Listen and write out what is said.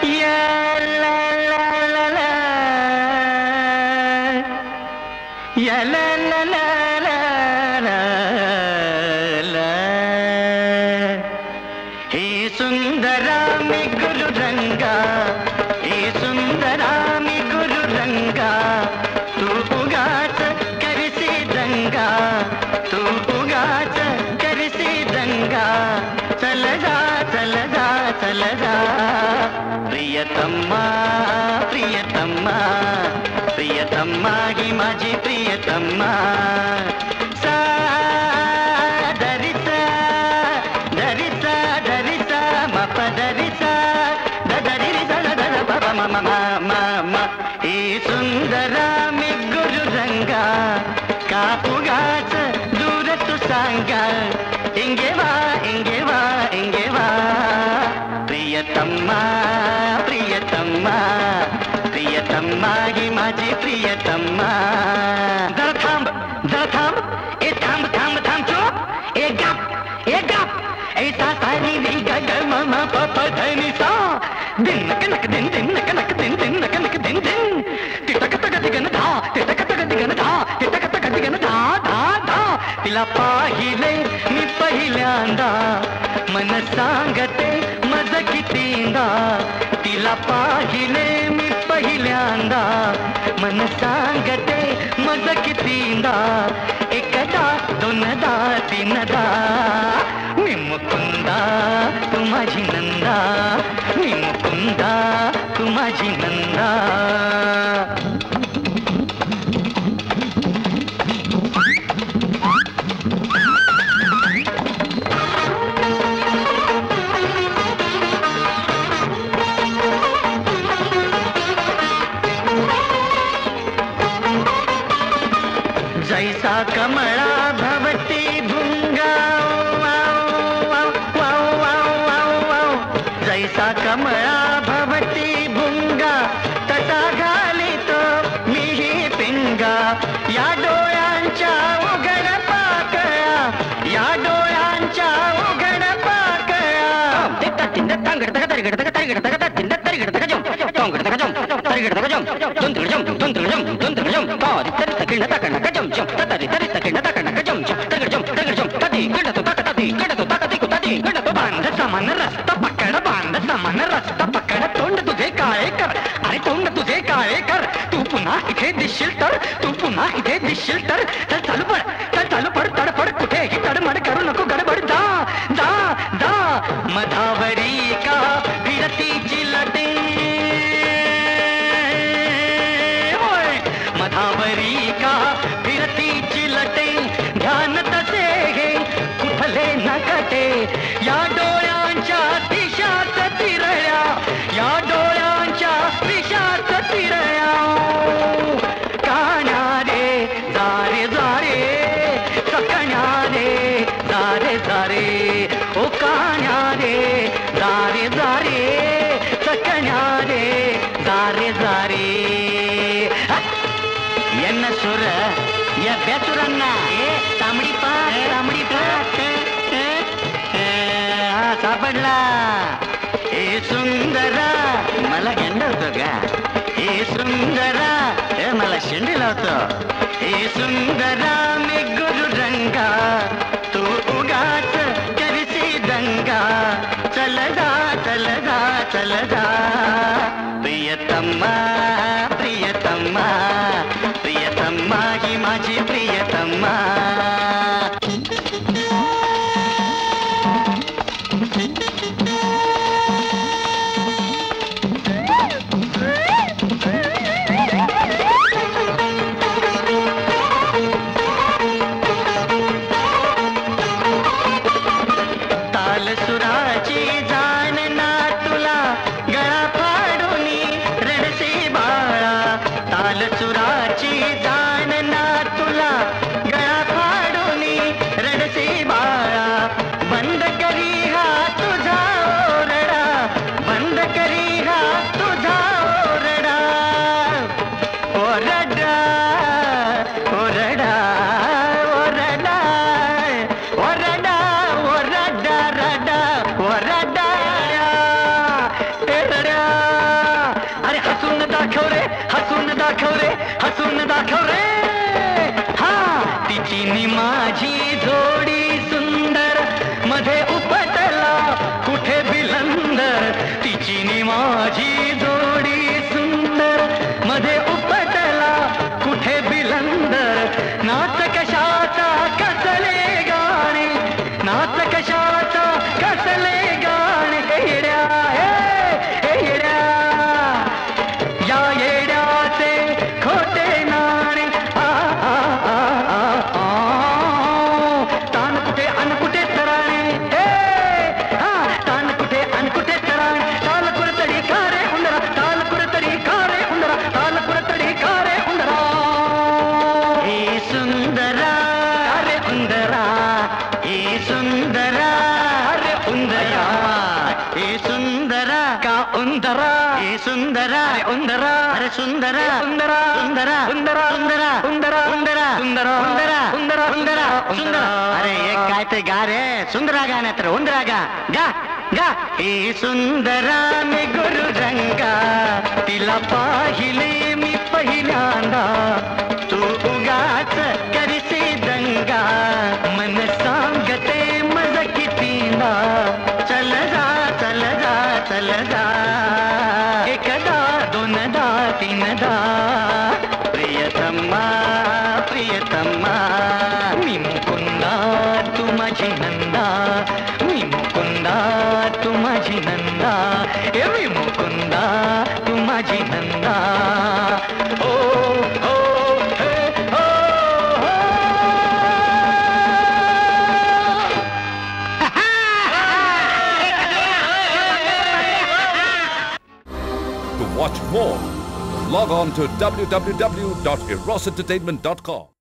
या ला ला ला ला, या ला ला ला ला ला ला. हे सुंदरा मी गुरु रंगा, हे सुंदरा मी गुरु रंगा, तू उगाच करसी दंगा, तू उगाच करसी दंगा. चल जा चल जा चल जा प्रियतम्मा प्रियतम्मा प्रियतम्मा ही माझी प्रियतम्मा. सा दरिसा दरिसा दरिसा मप दरिसा दरिसा दर बाबा मा मा मा मा. हे सुंदरा मी गुरु रंगा, का उगाच दूर तू सांगा. इंगे वा इंगे वा इंगे वा प्रियतम्मा प्रियतम्मा प्रियतम्मा ही माझी प्रियतम्मा. जरा थांब जरा थांब, ए थांब थांब थांब चुप, ए गप ए गप. ऐसा सारी री ग ग म म प प ध नि सा. दिन नक नक दिन दिन नक नक दिन दिन नक नक दिन दिन. तिटक तक दिगन धा तिटक तक दिगन धा तिटक तक दिगन धा धा धा. तिला पाहिले मी पहिल्यांदा, मन सांगते मज कितींदा. तिला पाहिले मी पहिल्यांदा, मन सांगते मज कितींदा. एकदा दोनदा तीनदा मी मुकुंदा तू माझी नंदा, मी मुकुंदा तू माझी नंदा. जैसा कमळा भवती भुंगा, जैसा कमळा भवती भुंगा, तसा घालितो मीही पिंगा. या डोळ्यांच्या उघड पाकळ्या, या डोळ्यांच्या उघड पाकळ्या. बांध समान रस्ता पकड, बांध समान रस्ता पकड. तोंड तुझे काळे कर, अरे तोंड तुझे काळे कर. तू पुन्हा इथे दिसशील तर, तू पुन्हा इथे दिसशील तर. चल चालू पड, चल चालू पड, तडफड कुठेही तडमड करू नको गडबड. जा जा जा मधावरी का फिरतीची लटे, मधावरी का फिरतीची लटे. ध्यान तसे हे कुठले न कटे. या डोळ्यांच्या दिशात तिरळ्या, या डोळ्यांच्या दिशात तिरळ्या. काण्या रे जारे जारे, सकण्या रे जारे जारे. ओ काण्या रे जारे जारे, सकण्या रे जारे जारे. ಎನ್ನ ಸುರ ಯ ಬೆಸುರನ್ನ तांबडी पाट तांबडी पाट. सापडला. हे सुंदरा मला गेंडवतो का, हे सुंदरा मला शेंडी लावतो. हे सुंदरा मी गुरु रंगा, तू उगाच करसी दंगा. चल जा चल जा चल जा प्रियतम्मा प्रियतम्मा प्रियतम्मा ही माझी प्रियतम्मा. ताल सुराची जाण ना तुला, गळा फाडूनी रडसी बाळा. ताल सुराची जाण ना तुला, गळा फाडूनी रडसी बाळा. बंद करी हा तुझा ओरडा, बंद करी हा तुझा ओरडा. ओरडा ओरडा ओरडा ओरडा ओरडा रडा ओरडा. रडा दाखव रे हसून दाखव रे हसून दाखव रे हा तिची नि माझी जोडी सुंदर मध्ये उपटला कुठे बिलंदर तिची नि माझी जोडी सुंदर मध्ये उपटला कुठे बिलंदर नाच कशाचा कसले गाणे नाच कशाचा कसले गाणे येड्या हे येड्या या येड्याचे खोटे नाणे तान कुठे अन कुठे तराणे तान कुठे अन कुठे तराणे ताल कुरतडी कारे उंदरा ताल कुरतडी कारे उंदरा ताल कुरतडी कारे उंदरा हे सुंदरा अरे उंदरा हे सुंदरा अरे उंदरा हे सुंदरा का उंदरा हे सुंदरा अरे उंदरा अरे सुंदरा उंदरा उंदरा उंदरा उंदरा उंदरा उंदरा उंदरा उंदरा उंदरा उंदरा सुंदरा अरे एक काय ते गा रे सुंदरा गा नाही तर उंदरा गा गा गा हे सुंदरा मी गुरु रंगा तिला पाहिले मी पहिल्यांदा तू उगाच करसे दंगा मन सांगते मज कितींदा चल जा चल जा चल जा एकदा दोनदा तीनदा प्रियतमा प्रियतमा मी मुकुंदा तू माझी नंदा मी मुकुंदा तू माझी नंदा मी मुकुंदा तू माझी नंदा ओ ओ हे ओ To watch more, log on to www.erosentertainment.com.